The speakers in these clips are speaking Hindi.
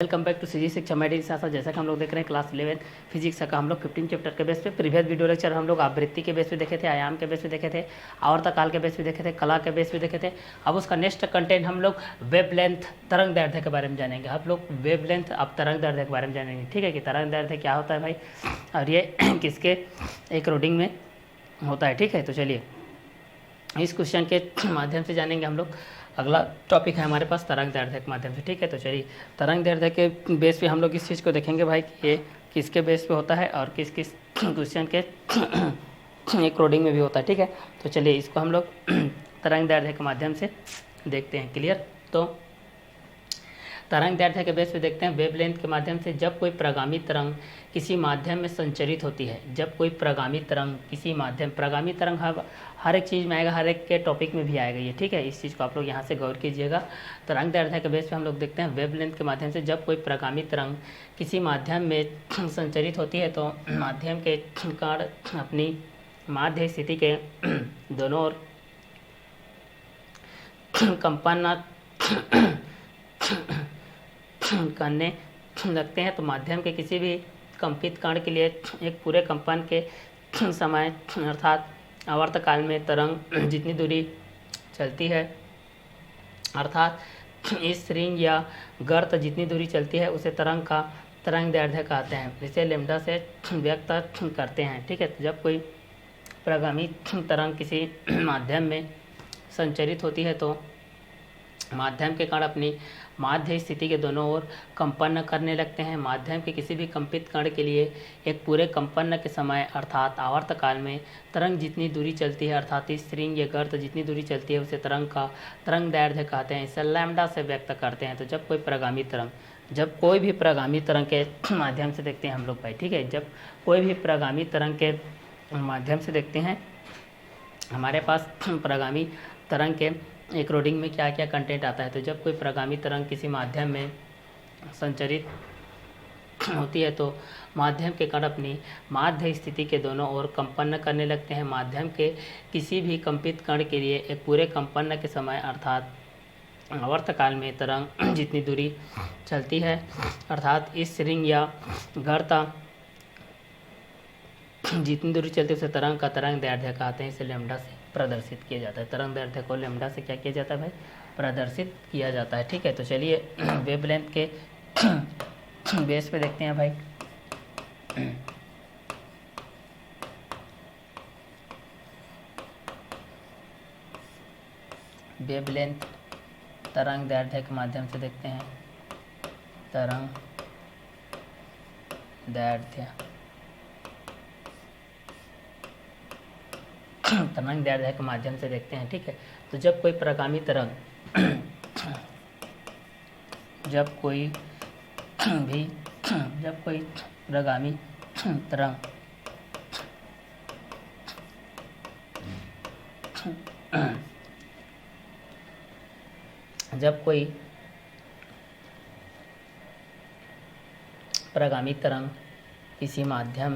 वेलकम बैक टू सीजी शिक्षा मेडी साथ जैसा कि हम लोग देख रहे हैं क्लास 11 फिजिक्स का हम लोग 15 चैप्टर के बेस पे प्रीवियस वीडियो लेक्चर हम लोग आवृत्ति के बेस पे देखे थे, आयाम के बेस पे देखे थे, आवर्तकाल के बेस पे देखे थे, कला के बेस पे देखे थे। अब उसका नेक्स्ट कंटेंट हम लोग वेवलेंथ तरंग दैर्ध्य के बारे में जानेंगे। हम लोग वेवलेंथ अब तरंग दैर्ध्य के बारे में जानेंगे, ठीक है कि तरंग दैर्ध्य क्या होता है भाई, और ये किसके अकॉर्डिंग में होता है, ठीक है। तो चलिए इस क्वेश्चन के माध्यम से जानेंगे हम लोग। अगला टॉपिक है हमारे पास तरंग दैर्ध्य के माध्यम से, ठीक है। तो चलिए तरंग दैर्ध्य के बेस पे हम लोग इस चीज़ को देखेंगे भाई कि ये किसके बेस पे होता है और किस किस क्वेश्चन के अकॉर्डिंग में भी होता है, ठीक है। तो चलिए इसको हम लोग तरंग दैर्ध्य के माध्यम से देखते हैं, क्लियर। तो तरंग दैर्ध्य के बेस पे देखते हैं वेवलेंथ के माध्यम से। जब कोई प्रगामी तरंग किसी माध्यम में संचरित होती है, जब कोई प्रगामी तरंग किसी माध्यम, प्रगामी तरंग हर एक चीज़ में आएगा, हर एक के टॉपिक में भी आएगा ये, ठीक है। इस चीज़ को आप लोग यहाँ से गौर कीजिएगा। तरंग दैर्ध्य के बेस पे हम लोग देखते हैं वेवलेंथ के माध्यम से। जब कोई प्रगामी तरंग किसी माध्यम में संचरित होती है तो माध्यम के कण अपनी माध्य स्थिति के दोनों ओर कंपन करने लगते हैं। तो माध्यम के किसी भी कंपित कण के लिए एक पूरे कंपन के समय अर्थात आवर्तकाल में तरंग जितनी दूरी चलती है, अर्थात इस रिंग या गर्त जितनी दूरी चलती है उसे तरंग दैर्ध्य कहते हैं। इसे लैम्डा से व्यक्त करते हैं, ठीक है। तो जब कोई प्रगामी तरंग किसी माध्यम में संचरित होती है तो माध्यम के कण अपनी माध्य स्थिति के दोनों ओर कंपन करने लगते हैं। माध्यम के किसी भी कंपित कण के लिए एक पूरे कंपन के समय अर्थात आवर्तकाल में तरंग जितनी दूरी चलती है, अर्थात इस रिंग या गर्त जितनी दूरी चलती है उसे तरंग दैर्ध्य कहते हैं। इसे लैम्डा से व्यक्त करते हैं। तो जब कोई प्रगामी तरंग, जब कोई भी प्रगामी तरंग के माध्यम से देखते हैं हम लोग भाई, ठीक है, जब कोई भी प्रगामी तरंग के माध्यम से देखते हैं, हमारे पास प्रगामी तरंग के अकॉर्डिंग में क्या क्या कंटेंट आता है। तो जब कोई प्रगामी तरंग किसी माध्यम में संचरित होती है तो माध्यम के कण अपनी माध्य स्थिति के दोनों ओर कंपन करने लगते हैं। माध्यम के किसी भी कंपित कण के लिए एक पूरे कंपन के समय अर्थात आवर्तकाल में तरंग जितनी दूरी चलती है, अर्थात इस रिंग या गर्त जितनी दूरी चलती है उसे तरंग दैर्ध्य कहते हैं। इसे लैम्डा से प्रदर्शित किया जाता है। तरंग दैर्ध्य को लैम्डा से क्या किया जाता है भाई, प्रदर्शित किया जाता है, ठीक है। तो चलिए वेवलेंथ के बेस पे देखते हैं भाई। वेवलेंथ तरंग दैर्ध्य के माध्यम से देखते हैं। तरंग दैर्ध्य तरंग दैर्ध्य के माध्यम से देखते हैं, ठीक है। तो जब कोई प्रगामी तरंग जब कोई प्रगामी तरंग जब कोई प्रगामी तरंग किसी माध्यम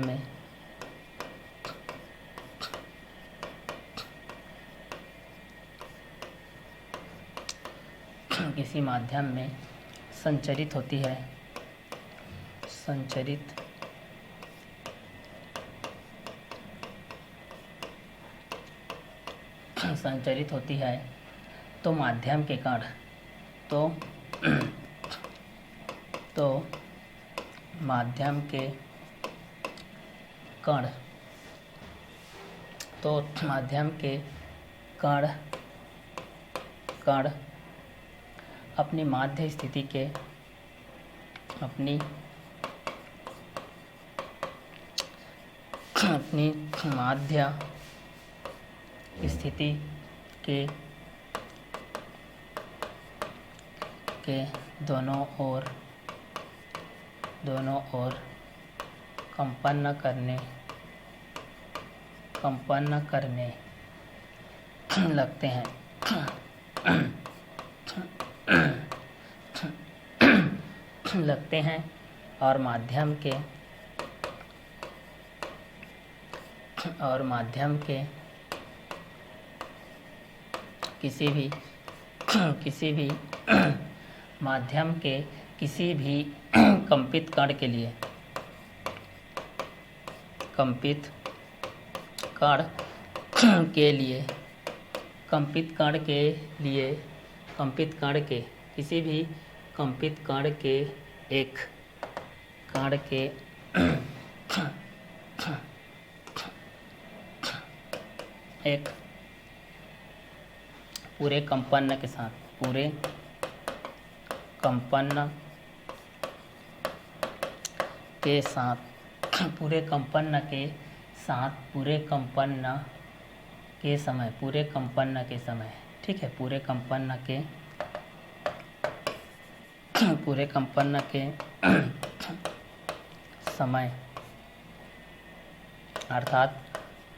में संचरित होती है, संचरित होती है तो माध्यम के कण माध्यम के कण अपनी माध्य स्थिति के दोनों ओर कंपन करने लगते हैं। और माध्यम के किसी भी माध्यम के किसी भी कंपित कण के लिए, कंपित कण के लिए, कंपित कण के लिए, कंपित कण के, किसी भी कंपित कण के एक कण के एक पूरे कंपन के साथ, पूरे कंपन के साथ, पूरे कंपन के साथ, पूरे कंपन के समय, पूरे कंपन के समय, ठीक है, पूरे कंपन के, पूरे कंपन के समय अर्थात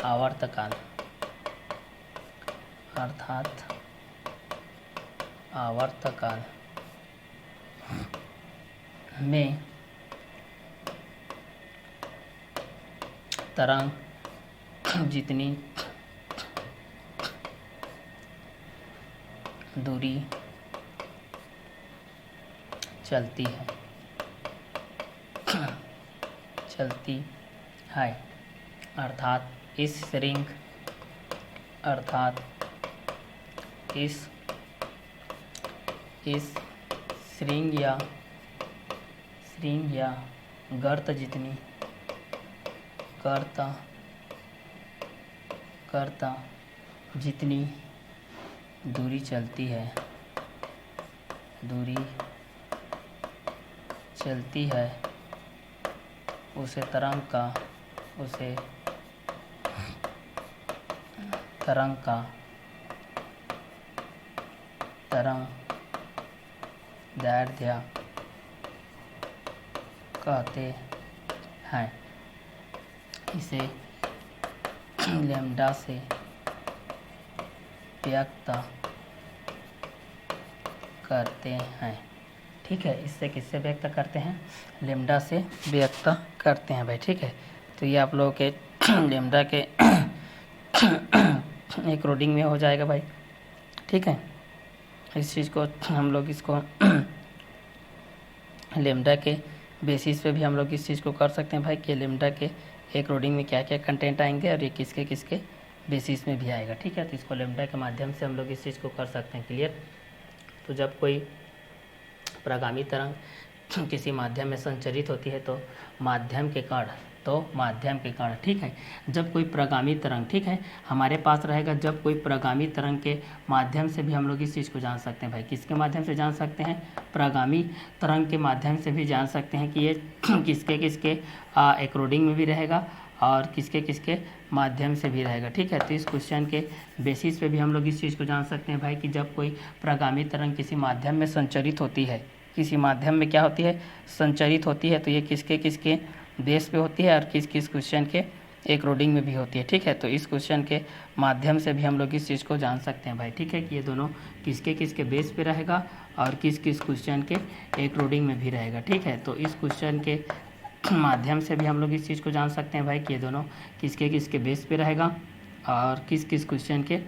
आवर्तकाल, अर्थात आवर्तकाल में तरंग जितनी दूरी चलती है अर्थात इस रिंग, अर्थात इस श्रृंग या गर्त जितनी, करता जितनी दूरी चलती है, दूरी चलती है, उसे तरंग का, उसे तरंग का, तरंग दैर्ध्य कहते हैं। इसे लैम्डा से व्यक्त करते हैं, ठीक है। इससे किससे व्यक्त करते हैं? लैम्डा से व्यक्त करते हैं भाई, ठीक है। तो ये आप लोगों के लैम्डा के एक रोडिंग में हो जाएगा भाई, ठीक है। इस चीज़ को हम लोग इसको लैम्डा के बेसिस पे भी हम लोग इस चीज़ को कर सकते हैं भाई कि लैम्डा के एक रोडिंग में क्या क्या कंटेंट आएंगे और ये किसके किसके बेसिस में भी आएगा, ठीक है। तो इसको लैम्डा के माध्यम से हम लोग इस चीज़ को कर सकते हैं, क्लियर। तो जब कोई प्रगामी तरंग किसी माध्यम में संचरित होती है तो माध्यम के कण, ठीक है। जब कोई प्रगामी तरंग, ठीक है, हमारे पास रहेगा, जब कोई प्रगामी तरंग के माध्यम से भी हम लोग इस चीज़ को जान सकते हैं भाई। किसके माध्यम से जान सकते हैं? प्रगामी तरंग के माध्यम से भी जान सकते हैं कि ये किसके किसके एक रोडिंग में भी रहेगा और किसके किसके माध्यम से भी रहेगा, ठीक है। तो इस क्वेश्चन के बेसिस पे भी हम लोग इस चीज़ को जान सकते हैं भाई कि जब कोई प्रगामी तरंग किसी माध्यम में संचरित होती है, किसी माध्यम में क्या होती है? संचरित होती है, तो ये किसके किसके बेस पे होती है और किस किस क्वेश्चन के एक रोडिंग में भी होती है, ठीक है। तो इस क्वेश्चन के माध्यम से भी हम लोग इस चीज़ को जान सकते हैं भाई, ठीक है, कि ये दोनों किसके किसके बेस पे रहेगा और किस किस क्वेश्चन के एक रोडिंग में भी रहेगा, ठीक है। तो इस क्वेश्चन के माध्यम से भी हम लोग इस चीज़ को जान सकते हैं भाई कि ये दोनों किसके किसके बेस पे रहेगा और किस किस क्वेश्चन के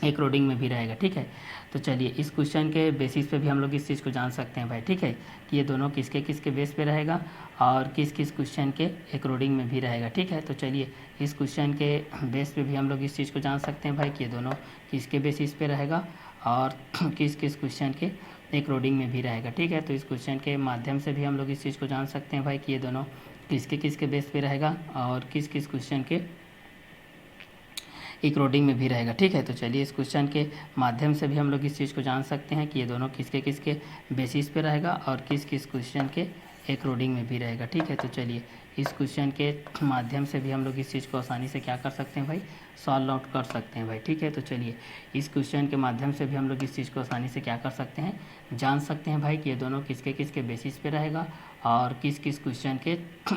एक रोडिंग में भी रहेगा, ठीक है। तो चलिए इस क्वेश्चन के बेसिस पे भी हम लोग इस चीज़ को जान सकते हैं भाई, ठीक है, कि ये दोनों किसके किसके बेस पे रहेगा और किस किस क्वेश्चन के एक रोडिंग में भी रहेगा, ठीक है। तो चलिए इस क्वेश्चन के बेस पे भी हम लोग इस चीज़ को जान सकते हैं भाई कि ये दोनों किसके बेसिस पे रहेगा और किस किस क्वेश्चन के एक रोडिंग में भी रहेगा, ठीक है। तो इस क्वेश्चन के माध्यम से भी हम लोग इस चीज़ को जान सकते हैं भाई कि ये दोनों किसके किसके बेस पे रहेगा और किस किस क्वेश्चन के एक रोडिंग में भी रहेगा, ठीक है। तो चलिए इस क्वेश्चन के माध्यम से भी हम लोग इस चीज़ को जान सकते हैं कि ये दोनों किसके किसके बेसिस पे रहेगा और किस किस क्वेश्चन के एक रोडिंग में भी रहेगा, ठीक है। तो चलिए इस क्वेश्चन के माध्यम से भी हम लोग इस चीज़ को आसानी से क्या कर सकते हैं भाई? सॉल्व आउट कर सकते हैं भाई, ठीक है। तो चलिए इस क्वेश्चन के माध्यम से भी हम लोग इस चीज़ को आसानी से क्या कर सकते हैं? जान सकते हैं भाई कि ये दोनों किसके किसके बेसिस पे रहेगा और किस किस क्वेश्चन के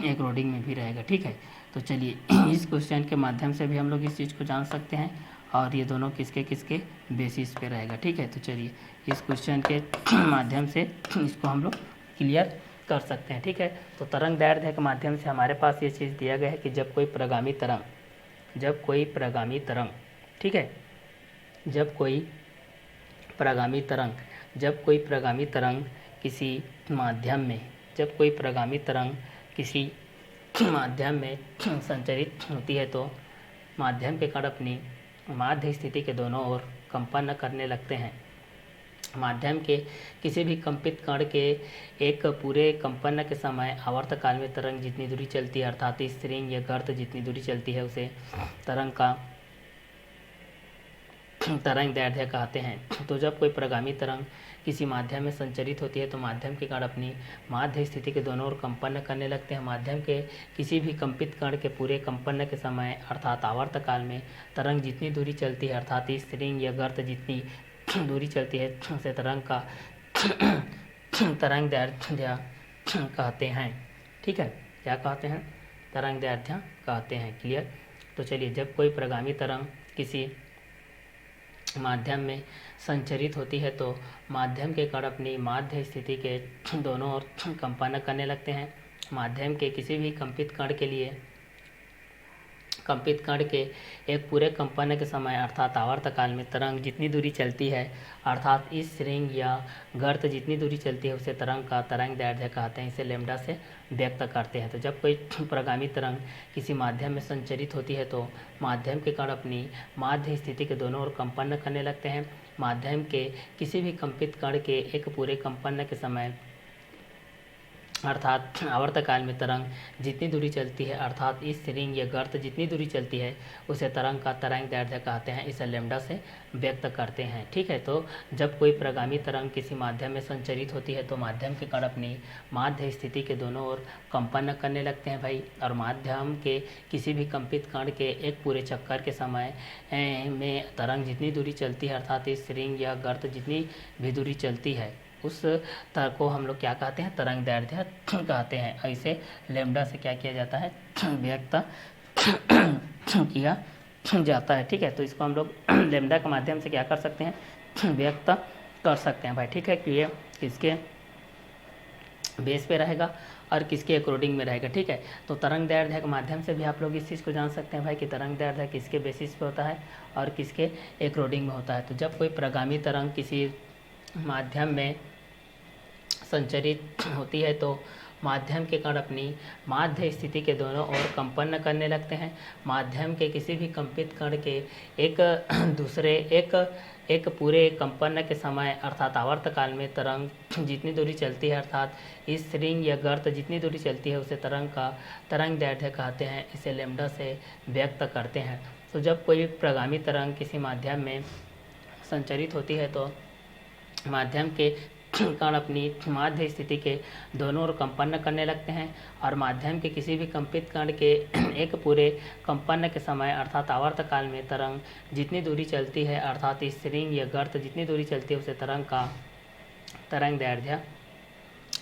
एक रोडिंग में भी रहेगा, ठीक है। तो चलिए इस क्वेश्चन के माध्यम से भी हम लोग इस चीज़ को जान सकते हैं और ये दोनों किसके किसके बेसिस पे रहेगा, ठीक है। तो चलिए इस क्वेश्चन के माध्यम से इसको हम लोग क्लियर कर सकते हैं, ठीक है। तो तरंग दैर्ध्य के माध्यम से हमारे पास ये चीज़ दिया गया है कि जब कोई प्रगामी तरंग, ठीक है, जब कोई प्रगामी तरंग किसी माध्यम में जब कोई प्रगामी तरंग किसी माध्यम में संचरित होती है तो माध्यम के कण अपनी माध्य स्थिति के दोनों ओर कंपन करने लगते हैं। माध्यम के किसी भी कंपित कण के एक पूरे कंपन के समय आवर्तकाल में तरंग जितनी दूरी चलती है अर्थात स्ट्रिंग या गर्त जितनी दूरी चलती है उसे तरंग का तरंग दैर्ध्य कहते हैं। तो जब कोई प्रगामी तरंग किसी माध्यम में संचरित होती है तो माध्यम के कण अपनी माध्य स्थिति के दोनों ओर कंपन करने लगते हैं। माध्यम के किसी भी कंपित कण के पूरे कंपन के समय अर्थात आवर्तकाल में तरंग जितनी दूरी चलती है अर्थात स्ट्रिंग या गर्त जितनी दूरी चलती है उसे तरंग का तरंग दैर्ध्य कहते हैं। ठीक है, क्या कहते हैं? तरंग दैर्ध्य कहते हैं। क्लियर? तो चलिए, जब कोई प्रगामी तरंग किसी माध्यम में संचरित होती है तो माध्यम के कण अपनी माध्य स्थिति के दोनों ओर कंपन करने लगते हैं। माध्यम के किसी भी कंपित कण के लिए कंपित कण के एक पूरे कंपन के समय अर्थात आवर्तकाल में तरंग जितनी दूरी चलती है अर्थात इस श्रृंग या गर्त जितनी दूरी चलती है उसे तरंग का तरंग दैर्ध्य कहते हैं। इसे लैम्डा से व्यक्त करते हैं। तो जब कोई प्रगामी तरंग किसी माध्यम में संचरित होती है तो माध्यम के कण अपनी माध्य स्थिति के दोनों ओर कंपन करने लगते हैं। माध्यम के किसी भी कंपित कण के एक पूरे कंपन के समय अर्थात आवर्तकाल में तरंग जितनी दूरी चलती है अर्थात इस श्रृंग या गर्त जितनी दूरी चलती है उसे तरंग का तरंग दैर्ध्य कहते हैं। इसे लैम्डा से व्यक्त करते हैं। ठीक है, तो जब कोई प्रगामी तरंग किसी माध्यम में संचरित होती है तो माध्यम के कण अपनी माध्य स्थिति के दोनों ओर कंपन करने लगते हैं भाई। और माध्यम के किसी भी कंपित कण के एक पूरे चक्कर के समय में तरंग जितनी दूरी चलती है अर्थात इस श्रृंग या गर्त जितनी भी दूरी चलती है उस तर को हम लोग क्या कहते हैं? तरंग दैर्ध्य कहते हैं। ऐसे लैम्डा से क्या किया जाता है? व्यक्त किया जाता है। ठीक है, तो इसको हम लोग लैम्डा के माध्यम से क्या कर सकते हैं? व्यक्त कर सकते हैं भाई। ठीक है, कि ये किसके बेस पे रहेगा और किसके अकॉर्डिंग में रहेगा। ठीक है, तो तरंग दैर्ध्य के माध्यम से भी आप लोग इस चीज़ को जान सकते हैं भाई कि तरंग दैर्ध्य किसके बेसिस पे होता है और किसके अकॉर्डिंग में होता है। तो जब कोई प्रगामी तरंग किसी माध्यम में संचरित होती है तो माध्यम के कण अपनी माध्य स्थिति के दोनों ओर कंपन करने लगते हैं। माध्यम के किसी भी कंपित कण के एक पूरे कंपन के समय अर्थात आवर्तकाल में तरंग जितनी दूरी चलती है अर्थात इस श्रृंग या गर्त जितनी दूरी चलती है उसे तरंग का तरंग दैर्ध्य कहते हैं। इसे लैम्डा से व्यक्त करते हैं। तो जब कोई प्रगामी तरंग किसी माध्यम में संचरित होती है तो माध्यम के कण अपनी माध्य स्थिति के दोनों ओर कंपन करने लगते हैं। और माध्यम के किसी भी कंपित कण के एक पूरे कंपन के समय अर्थात आवर्तकाल में तरंग जितनी दूरी चलती है अर्थात इस श्रृंग या गर्त जितनी दूरी चलती है उसे तरंग का तरंग दैर्ध्य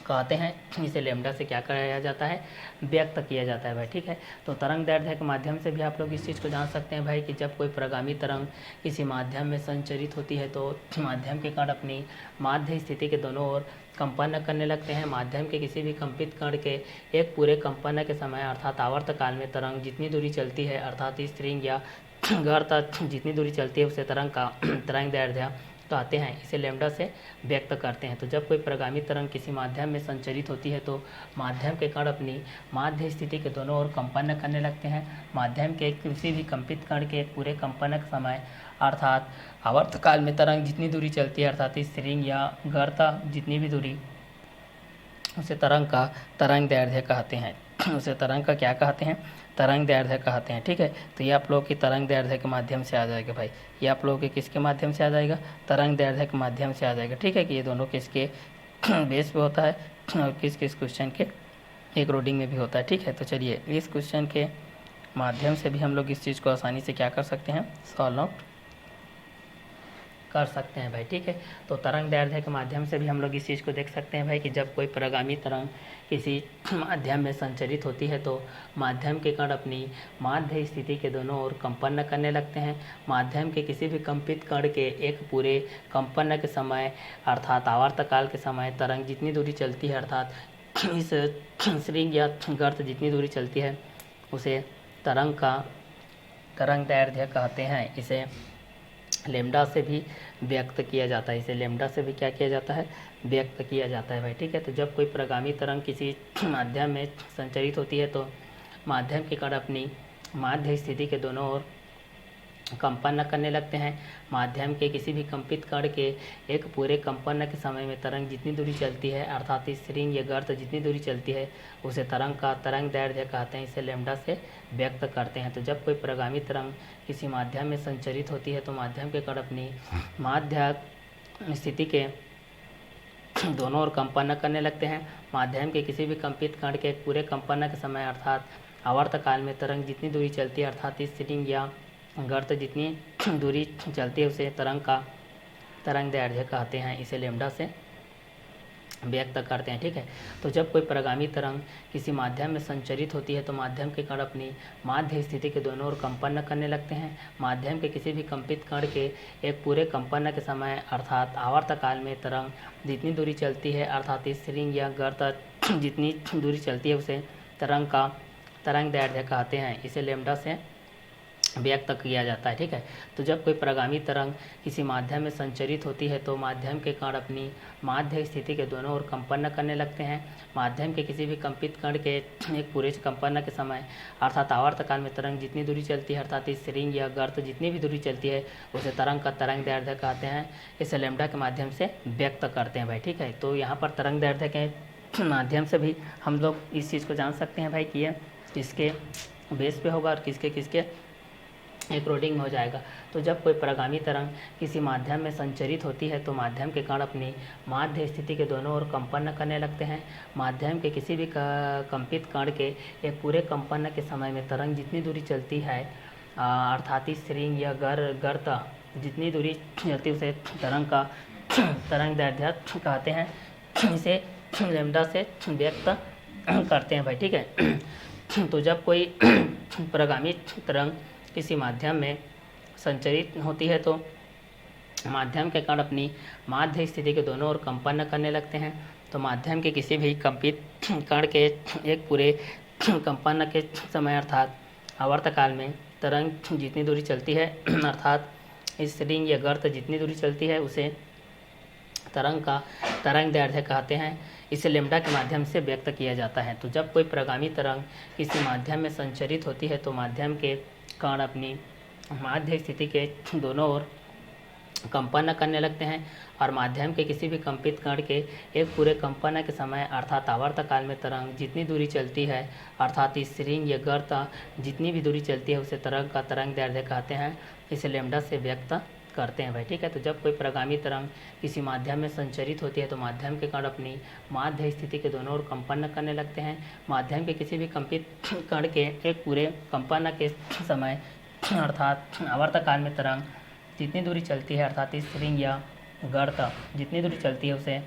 कहते हैं। इसे लैम्डा से क्या किया जाता है? व्यक्त किया जाता है भाई। ठीक है, तो तरंग दैर्ध्य के माध्यम से भी आप लोग इस चीज़ को जान सकते हैं भाई कि जब कोई प्रगामी तरंग किसी माध्यम में संचरित होती है तो माध्यम के कण अपनी माध्य स्थिति के दोनों ओर कंपन करने लगते हैं। माध्यम के किसी भी कंपित कण के एक पूरे कंपन के समय अर्थात आवर्तकाल में तरंग जितनी दूरी चलती है अर्थात इस श्रृंग या गर्त जितनी दूरी चलती है उसे तरंग का तरंग दैर्ध्य कहते हैं। इसे लैम्डा से व्यक्त करते हैं। तो जब कोई प्रगामी तरंग किसी माध्यम में संचरित होती है तो माध्यम के कण अपनी माध्य स्थिति के दोनों ओर कंपन करने लगते हैं। माध्यम के किसी भी कंपित कण के पूरे कंपन के समय अर्थात आवर्तकाल में तरंग जितनी दूरी चलती है अर्थात इस श्रृंग या गर्त जितनी भी दूरी उसे तरंग का तरंग दैर्ध्य कहते हैं। उसे तरंग का क्या कहते हैं? तरंग दैर्ध्य कहते हैं। ठीक है, तो ये आप लोगों की तरंग दैर्ध्य के माध्यम से आ जाएगा भाई। ये आप लोगों के किसके माध्यम से आ जाएगा? तरंग दैर्ध्य के माध्यम से आ जाएगा। ठीक है, कि ये दोनों किसके बेस पे होता है और किस किस क्वेश्चन के एक रोडिंग में भी होता है। ठीक है, तो चलिए इस क्वेश्चन के माध्यम से भी हम लोग इस चीज़ को आसानी से क्या कर सकते हैं? सॉल्व आउट कर सकते हैं भाई। ठीक है, तो तरंग दैर्ध्य के माध्यम से भी हम लोग इस चीज़ को देख सकते हैं भाई कि जब कोई प्रगामी तरंग किसी माध्यम में संचरित होती है तो माध्यम के कण अपनी माध्य स्थिति के दोनों ओर कंपन करने लगते हैं। माध्यम के किसी भी कंपित कण के एक पूरे कंपन के समय अर्थात आवर्तकाल के समय तरंग जितनी दूरी चलती है अर्थात इस श्रृंग या गर्त जितनी दूरी चलती है उसे तरंग का तरंग दैर्ध्य कहते हैं। इसे लेमडा से भी व्यक्त किया जाता है। इसे लेमडा से भी क्या किया जाता है, व्यक्त किया जाता है भाई, ठीक है। तो जब कोई प्रगामी तरंग किसी माध्यम में संचरित होती है तो माध्यम के कण अपनी माध्य स्थिति के दोनों ओर कंपन करने लगते हैं। माध्यम के किसी भी कंपित कण के एक पूरे कंपन के समय में तरंग जितनी दूरी चलती है, अर्थात इस रिंग या गर्त जितनी दूरी चलती है, उसे तरंग का तरंग दैर्ध्य कहते हैं। इसे लेमडा से व्यक्त करते हैं। तो जब कोई प्रगामी तरंग किसी माध्यम में संचरित होती है तो माध्यम के कण अपनी माध्य स्थिति के दोनों ओर कंपन करने लगते हैं। माध्यम के किसी भी कंपित कण के एक पूरे कंपन के समय अर्थात आवर्त काल में तरंग जितनी दूरी चलती है, अर्थात इस रिंग या गर्त जितनी दूरी चलती है, उसे तरंग का तरंग दैर्ध्य कहते हैं। इसे लेमडा से व्यक्त करते हैं, ठीक है। तो जब कोई प्रगामी तरंग किसी माध्यम में संचरित होती है तो माध्यम के कण अपनी माध्य स्थिति के दोनों ओर कंपन करने लगते हैं। माध्यम के किसी भी कंपित कण के एक पूरे कंपन के समय अर्थात आवर्त काल में तरंग जितनी दूरी चलती है, अर्थात इस रिंग या गर्त जितनी दूरी चलती है, उसे तरंग का तरंग दैर्ध्य कहते हैं। इसे लेमडा से व्यक्त किया जाता है, ठीक है। तो जब कोई प्रगामी तरंग किसी माध्यम में संचरित होती है तो माध्यम के कण अपनी माध्य स्थिति के दोनों ओर कंपन करने लगते हैं। माध्यम के किसी भी कंपित कण के एक पूरे कंपन के समय अर्थात आवर्त काल में तरंग जितनी दूरी चलती है, अर्थात इस रिंग या गर्त जितनी भी दूरी चलती है, उसे तरंग का तरंग दैर्ध्य कहते हैं। इसे लेमडा के माध्यम से व्यक्त करते हैं भाई, ठीक है। तो यहाँ पर तरंग दैर्ध्य के माध्यम से भी हम लोग इस चीज़ को जान सकते हैं भाई कि यह किसके बेस पे होगा और किसके किसके अकॉर्डिंग में हो जाएगा। तो जब कोई प्रगामी तरंग किसी माध्यम में संचरित होती है तो माध्यम के कण अपनी माध्य स्थिति के दोनों ओर कंपन करने लगते हैं। माध्यम के किसी भी कंपित कण के एक पूरे कंपन के समय में तरंग जितनी दूरी चलती है, अर्थात इस रिंग या गर्त जितनी दूरी चलती है, उसे तरंग का तरंग दैर्ध्य कहते हैं। इसे लेमडा से व्यक्त करते हैं भाई, ठीक है। तो जब कोई प्रगामी तरंग किसी माध्यम में संचरित होती है तो माध्यम के कण अपनी माध्य स्थिति के दोनों ओर कंपन करने लगते हैं। तो माध्यम के किसी भी कंपित कण के एक पूरे कंपन के समय अर्थात आवर्त काल में तरंग जितनी दूरी चलती है, अर्थात इस रिंग या गर्त जितनी दूरी चलती है, उसे तरंग का तरंग दैर्ध्य कहते हैं। इसे लेमडा के माध्यम से व्यक्त किया जाता है। तो जब कोई प्रगामी तरंग किसी माध्यम में संचरित होती है तो माध्यम के कण अपनी माध्य स्थिति के दोनों ओर कंपन करने लगते हैं और माध्यम के किसी भी कंपित कण के एक पूरे कंपन के समय अर्थात आवर्त काल में तरंग जितनी दूरी चलती है, अर्थात इस रिंग या गर्त जितनी भी दूरी चलती है, उसे तरंग का तरंग दैर्ध्य कहते हैं। इसे लेमडा से व्यक्त करते हैं भाई, ठीक है। तो जब कोई प्रगामी तरंग किसी माध्यम में संचरित होती है तो माध्यम के कण अपनी माध्य स्थिति के दोनों ओर कंपन करने लगते हैं। माध्यम के किसी भी कंपित कण के एक पूरे कंपन के समय अर्थात आवर्त काल में तरंग जितनी दूरी चलती है, अर्थात इस रिंग या गर्त जितनी दूरी चलती है, उसे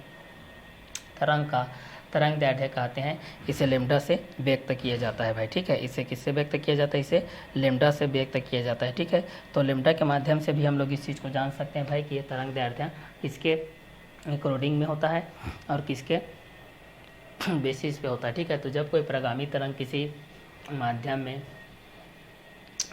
तरंग का तरंग दैर्ध्य कहते हैं। इसे लेमडा से व्यक्त किया जाता है भाई, ठीक है। इसे किससे व्यक्त किया जाता है? इसे लेमडा से व्यक्त किया जाता है, ठीक है। तो लेमडा के माध्यम से भी हम लोग इस चीज़ को जान सकते हैं भाई कि ये तरंग दैर्ध्य किसके अकॉर्डिंग में होता है और किसके बेसिस पे होता है, ठीक है। तो जब कोई प्रगामी तरंग किसी माध्यम में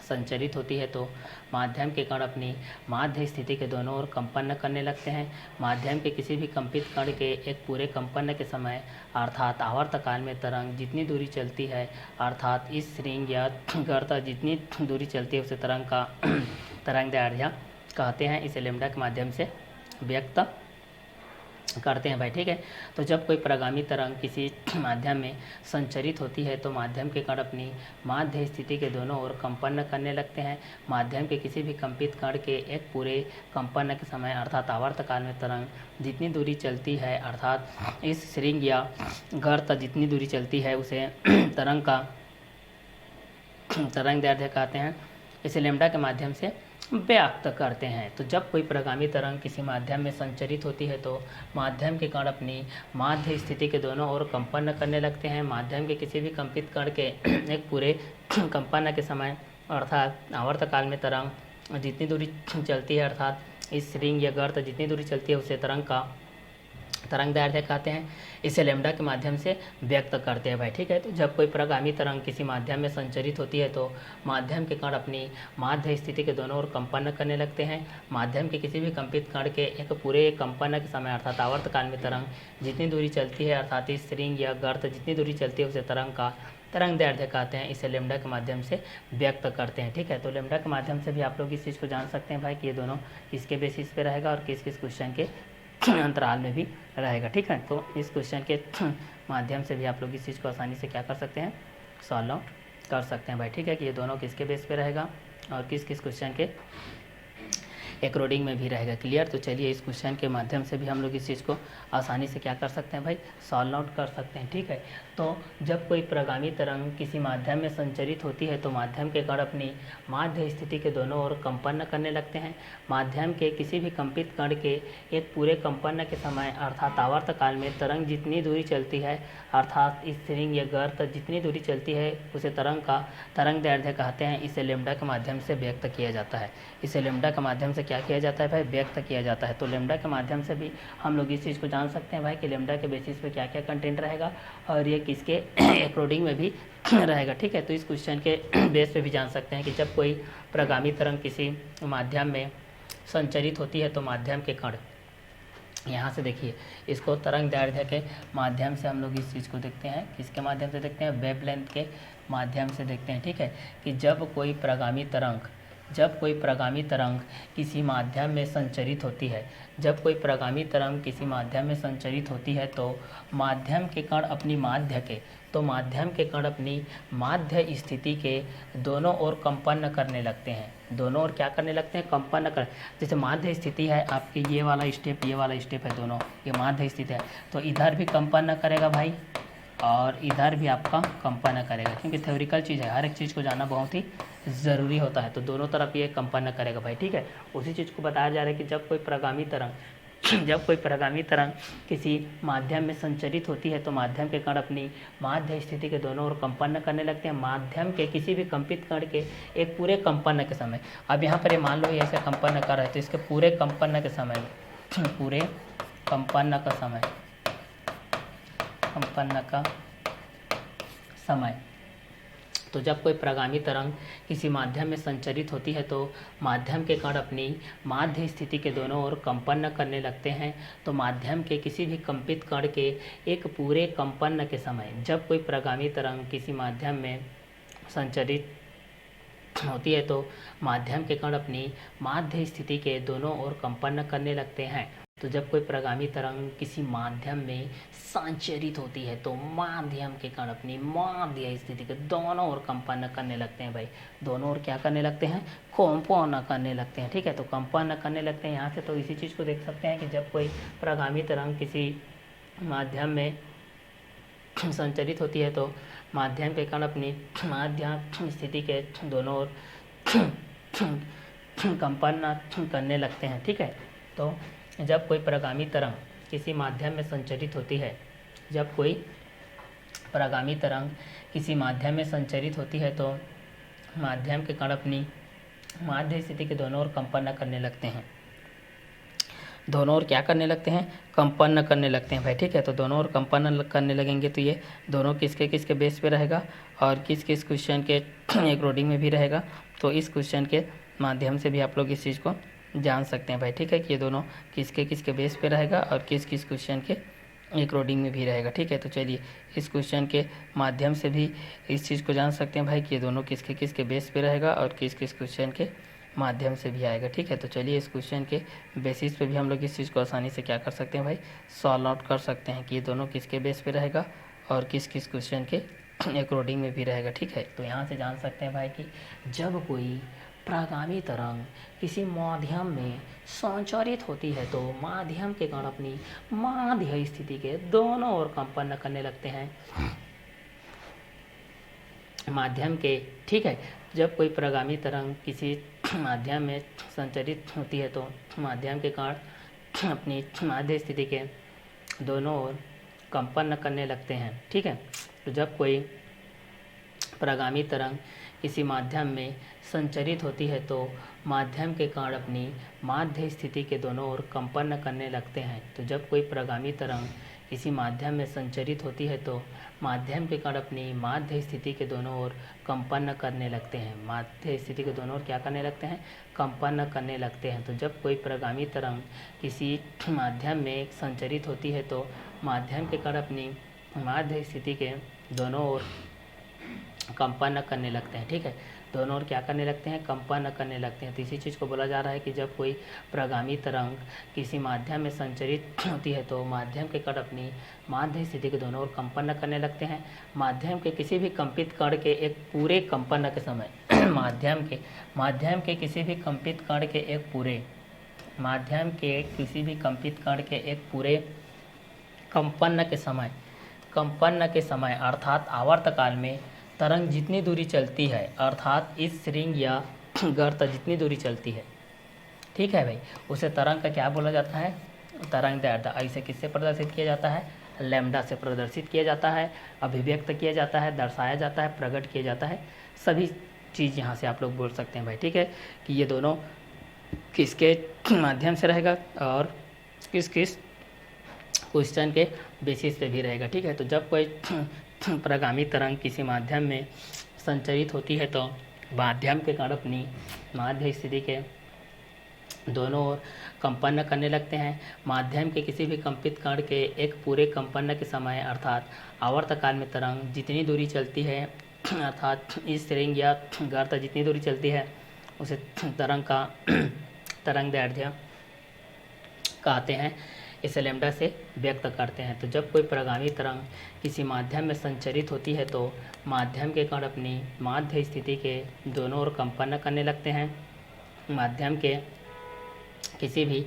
संचरित होती है तो माध्यम के कण अपनी माध्य स्थिति के दोनों ओर कंपन करने लगते हैं। माध्यम के किसी भी कंपित कण के एक पूरे कंपन के समय अर्थात आवर्त काल में तरंग जितनी दूरी चलती है, अर्थात इस रिंग या गर्त जितनी दूरी चलती है, उसे तरंग का तरंग दैर्ध्य कहते हैं। इसे लेमडा के माध्यम से व्यक्त करते हैं भाई, ठीक है। तो जब कोई प्रगामी तरंग किसी माध्यम में संचरित होती है तो माध्यम के कण अपनी माध्य स्थिति के दोनों ओर कंपन करने लगते हैं। माध्यम के किसी भी कंपित कण के एक पूरे कंपन के समय अर्थात आवर्त काल में तरंग जितनी दूरी चलती है, अर्थात इस रिंग या गर्त जितनी दूरी चलती है, उसे तरंग का तरंग दैर्ध्य कहते हैं। इसे लेमडा के माध्यम से व्यक्त करते हैं। तो जब कोई प्रगामी तरंग किसी माध्यम में संचरित होती है तो माध्यम के कण अपनी माध्य स्थिति के दोनों ओर कंपन करने लगते हैं। माध्यम के किसी भी कंपित कण के एक पूरे कंपन के समय अर्थात आवर्त काल में तरंग जितनी दूरी चलती है, अर्थात इस रिंग या गर्त जितनी दूरी चलती है, उसे तरंग का तरंग दैर्ध्य कहते हैं, इसे लैम्डा के माध्यम से व्यक्त करते हैं भाई। ठीक है, तो जब कोई प्रगामी तरंग किसी माध्यम में संचरित होती है तो माध्यम के कण अपनी माध्य स्थिति के दोनों ओर कंपन करने लगते हैं। माध्यम के किसी भी कंपित कण के एक पूरे कंपन के समय अर्थात आवर्त काल में तरंग जितनी दूरी चलती है अर्थात इस स्ट्रिंग या गर्त जितनी दूरी चलती है उसे तरंग का तरंग दैर्ध्य कहते हैं, इसे लैम्डा के माध्यम से व्यक्त करते हैं। ठीक है, तो लैम्डा के माध्यम से भी आप लोग इस चीज़ को जान सकते हैं भाई कि ये दोनों किसके बेसिस पे रहेगा और किस किस क्वेश्चन के अंतराल में भी रहेगा। ठीक है, तो इस क्वेश्चन के माध्यम से भी आप लोग इस चीज़ को आसानी से क्या कर सकते हैं, सॉल्व आउट कर सकते हैं भाई। ठीक है, कि ये दोनों किसके बेस पे रहेगा और किस किस क्वेश्चन के अकॉर्डिंग में भी रहेगा। क्लियर, तो चलिए इस क्वेश्चन के माध्यम से भी हम लोग इस चीज़ को आसानी से क्या कर सकते हैं भाई, सॉल्व आउट कर सकते हैं। ठीक है, तो जब कोई प्रगामी तरंग किसी माध्यम में संचरित होती है तो माध्यम के कण अपनी माध्य स्थिति के दोनों ओर कंपन करने लगते हैं। माध्यम के किसी भी कंपित कण के एक पूरे कंपन के समय अर्थात आवर्त काल में तरंग जितनी दूरी चलती है अर्थात स्ट्रिंग या गर्त जितनी दूरी चलती है उसे तरंग का तरंग दैर्ध्य कहते हैं। इसे लैम्डा के माध्यम से व्यक्त किया जाता है। इसे लैम्डा के माध्यम से क्या किया जाता है भाई, व्यक्त किया जाता है। तो लैम्डा के माध्यम से भी हम लोग इस चीज़ को जान सकते हैं भाई कि लैम्डा के बेसिस पे क्या क्या कंटेंट रहेगा और ये किसके अकॉर्डिंग में भी रहेगा। ठीक है, तो इस क्वेश्चन के बेस पे भी जान सकते हैं कि जब कोई प्रगामी तरंग किसी माध्यम में संचरित होती है तो माध्यम के कण, यहाँ से देखिए इसको तरंग दैर्ध्य के माध्यम से हम लोग इस चीज़ को देखते हैं, किसके माध्यम से देखते हैं, वेवलेंथ के माध्यम से देखते हैं। ठीक है, कि जब कोई प्रगामी तरंग किसी माध्यम में संचरित होती है, जब कोई प्रगामी तरंग किसी माध्यम में संचरित होती है तो माध्यम के कण अपनी माध्य स्थिति के दोनों ओर कंपन करने लगते हैं। दोनों ओर क्या करने लगते हैं, कंपन कर। जैसे माध्य स्थिति है आपकी, ये वाला स्टेप है, दोनों ये माध्य स्थिति है, तो इधर भी कंपन करेगा भाई और इधर भी आपका कंपन करेगा, क्योंकि थ्योरिकल चीज़ है, हर एक चीज़ को जानना बहुत ही ज़रूरी होता है। तो दोनों तरफ ये कंपन करेगा भाई। ठीक है, उसी चीज़ को बताया जा रहा है कि जब कोई प्रगामी तरंग किसी माध्यम में संचरित होती है तो माध्यम के कण अपनी माध्य स्थिति के दोनों ओर कंपन करने लगते हैं। माध्यम के किसी भी कंपित कण के एक पूरे कंपन के समय, अब यहाँ पर ये मान लो ये ऐसे कंपन कर रहे हैं तो इसके पूरे कंपन का समय, तो जब कोई प्रगामी तरंग किसी माध्यम में संचरित होती है तो माध्यम के कण अपनी माध्य स्थिति के दोनों ओर कंपन करने लगते हैं। तो माध्यम के किसी भी कंपित कण के एक पूरे कंपन के समय, जब कोई प्रगामी तरंग किसी माध्यम में संचरित होती है तो माध्यम के कण अपनी माध्य स्थिति के दोनों ओर कंपन करने लगते हैं। तो जब कोई प्रगामी तरंग किसी माध्यम में संचरित होती है तो माध्यम के कण अपनी माध्य स्थिति के दोनों ओर कंपन करने लगते हैं भाई। दोनों ओर क्या करने लगते हैं, कंपन करने लगते हैं। ठीक है, तो कंपन करने लगते हैं यहाँ से, तो इसी चीज़ को देख सकते हैं कि जब कोई प्रगामी तरंग किसी माध्यम में संचरित होती है तो माध्यम के कण अपनी माध्य स्थिति के दोनों ओर कंपन करने लगते हैं। ठीक है, तो जब कोई प्रगामी तरंग किसी माध्यम में संचरित होती है, तो माध्यम के कण अपनी माध्य स्थिति के दोनों ओर कंपन करने लगते हैं। दोनों ओर क्या करने लगते हैं, कंपन करने लगते हैं भाई। ठीक है, तो दोनों ओर कंपन करने लगेंगे तो ये दोनों किसके बेस पे रहेगा और किस किस क्वेश्चन के अकॉर्डिंग में भी रहेगा। तो इस क्वेश्चन के माध्यम से भी आप लोग इस चीज़ को जान सकते हैं भाई। ठीक है, कि ये दोनों किसके बेस पे रहेगा और किस किस क्वेश्चन के अकॉर्डिंग में भी रहेगा। ठीक है, तो चलिए इस क्वेश्चन के माध्यम से भी इस चीज़ को जान सकते हैं भाई कि ये दोनों किसके बेस पे रहेगा और किस किस क्वेश्चन के माध्यम से भी आएगा। ठीक है, तो चलिए इस क्वेश्चन के बेसिस पे भी हम लोग इस चीज़ को आसानी से क्या कर सकते हैं भाई, सॉल्व आउट कर सकते हैं कि ये दोनों किसके बेस पे रहेगा और किस किस क्वेश्चन के अकॉर्डिंग में भी रहेगा। ठीक है, तो यहाँ से जान सकते हैं भाई कि जब कोई प्रगामी तरंग किसी माध्यम में संचरित होती है तो माध्यम के कण अपनी माध्य स्थिति के दोनों ओर कंपन करने लगते हैं। माध्यम के, ठीक है, जब कोई प्रगामी तरंग किसी माध्यम में संचरित होती है तो माध्यम के कण अपनी माध्य स्थिति के दोनों ओर कंपन करने लगते हैं। ठीक है, तो जब कोई प्रगामी तरंग किसी माध्यम में संचरित होती है तो माध्यम के कण अपनी माध्य स्थिति के दोनों ओर कंपन करने लगते हैं। तो जब कोई प्रगामी तरंग किसी माध्यम में संचरित होती है तो माध्यम के कण अपनी माध्य स्थिति के दोनों ओर कंपन करने लगते हैं। माध्य स्थिति के दोनों ओर क्या करने लगते हैं? कंपन करने लगते हैं। तो जब कोई प्रगामी तरंग किसी माध्यम में संचरित होती है तो माध्यम के कण अपनी माध्य स्थिति के दोनों ओर कंपन करने लगते हैं। ठीक है, दोनों ओर क्या करने लगते हैं? कंपन करने लगते हैं। तो इसी चीज़ को बोला जा रहा है कि जब कोई प्रगामी तरंग किसी माध्यम में संचरित होती है तो माध्यम के कण अपनी माध्य स्थिति के दोनों ओर कंपन करने लगते हैं। माध्यम के किसी भी कंपित कण के एक पूरे कंपन के समय माध्यम के किसी भी कंपित कण के एक पूरे कंपन के समय अर्थात आवर्त काल में तरंग जितनी दूरी चलती है, अर्थात इस रिंग या गर्त जितनी दूरी चलती है, ठीक है भाई, उसे तरंग का क्या बोला जाता है? तरंग दैर्ध्य। इसे किससे प्रदर्शित किया जाता है? लैम्डा से प्रदर्शित किया जाता है, अभिव्यक्त किया जाता है, दर्शाया जाता है, प्रकट किया जाता है। सभी चीज़ यहाँ से आप लोग बोल सकते हैं भाई। ठीक है, कि ये दोनों किसके माध्यम से रहेगा और किस क्वेश्चन के बेसिस पे भी रहेगा। ठीक है, तो जब कोई प्रगामी तरंग किसी माध्यम में संचरित होती है तो माध्यम के कण अपनी माध्य स्थिति के दोनों ओर कंपन करने लगते हैं। माध्यम के किसी भी कंपित कण के एक पूरे कंपन के समय अर्थात आवर्त काल में तरंग जितनी दूरी चलती है, अर्थात इस रिंग या गर्त जितनी दूरी चलती है, उसे तरंग दैर्ध्य कहते हैं। इसे लैम्डा से व्यक्त करते हैं। तो जब कोई प्रगामी तरंग किसी माध्यम में संचरित होती है तो माध्यम के कण अपनी माध्य स्थिति के दोनों ओर कंपन करने लगते हैं। माध्यम के किसी भी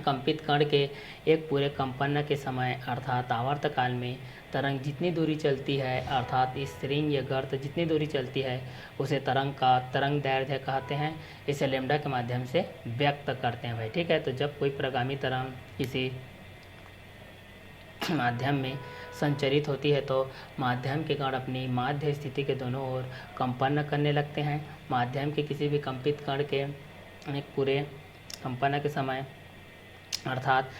कंपित कण के एक पूरे कंपन के समय अर्थात आवर्त काल में तरंग जितनी दूरी चलती है, अर्थात इस रिंग या गर्त जितनी दूरी चलती है, उसे तरंग दैर्ध्य कहते हैं। इसे लैम्डा के माध्यम से व्यक्त करते हैं भाई। ठीक है, तो जब कोई प्रगामी तरंग किसी माध्यम में संचरित होती है तो माध्यम के कण अपनी माध्य स्थिति के दोनों ओर कंपन करने लगते हैं। माध्यम के किसी भी कंपित कण के एक पूरे कंपन के समय अर्थात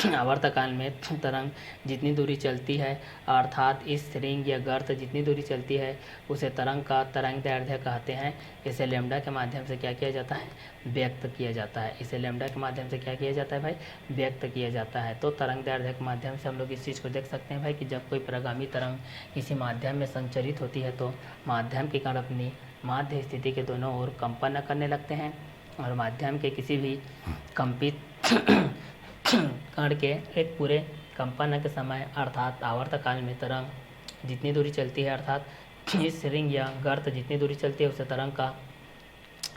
आवर्त काल में तरंग जितनी दूरी चलती है, अर्थात इस रिंग या गर्त जितनी दूरी चलती है, उसे तरंग दैर्ध्य कहते हैं। इसे लैम्डा के माध्यम से क्या किया जाता है? व्यक्त किया जाता है। इसे लैम्डा के माध्यम से क्या किया जाता है भाई? व्यक्त किया जाता है। तो तरंग दैर्ध्य के माध्यम से हम लोग इस चीज़ को देख सकते हैं भाई कि जब कोई प्रगामी तरंग किसी माध्यम में संचरित होती है तो माध्यम के कण अपनी माध्य स्थिति के दोनों ओर कंपन करने लगते हैं और माध्यम के किसी भी कंपित कण के एक पूरे कंपन के समय अर्थात आवर्त काल में तरंग जितनी दूरी चलती है, अर्थात इस रिंग या गर्त जितनी दूरी चलती है, उसे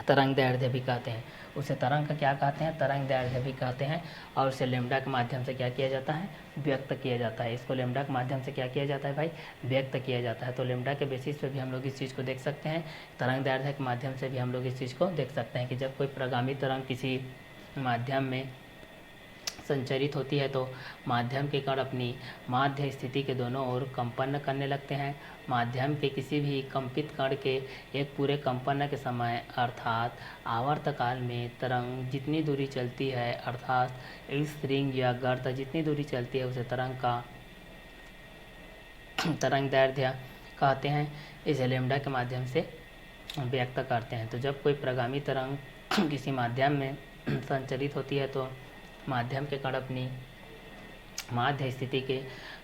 तरंग दैर्ध्य भी कहते हैं। उसे तरंग का क्या कहते हैं? तरंग दैर्ध्य भी कहते हैं। और उसे लैम्डा के माध्यम से क्या किया जाता है? व्यक्त किया जाता है। इसको लैम्डा के माध्यम से क्या किया जाता है भाई? व्यक्त किया जाता है। तो लैम्डा के बेसिस पे भी हम लोग इस चीज़ को देख सकते हैं। तरंग दैर्ध्य के माध्यम से भी हम लोग इस चीज़ को देख सकते हैं कि जब कोई प्रगामी तरंग किसी माध्यम में संचरित होती है तो माध्यम के कण अपनी माध्य स्थिति के दोनों ओर कंपन करने लगते हैं। माध्यम के किसी भी कंपित कण के एक पूरे कंपन के समय अर्थात आवर्त काल में तरंग जितनी दूरी चलती है, अर्थात इस रिंग या गर्त जितनी दूरी चलती है, उसे तरंग दैर्ध्य कहते हैं। इसे लैम्डा के माध्यम से व्यक्त करते हैं। तो जब कोई प्रगामी तरंग किसी माध्यम में संचरित होती है तो माध्यम के कण अपनी माध्य स्थिति के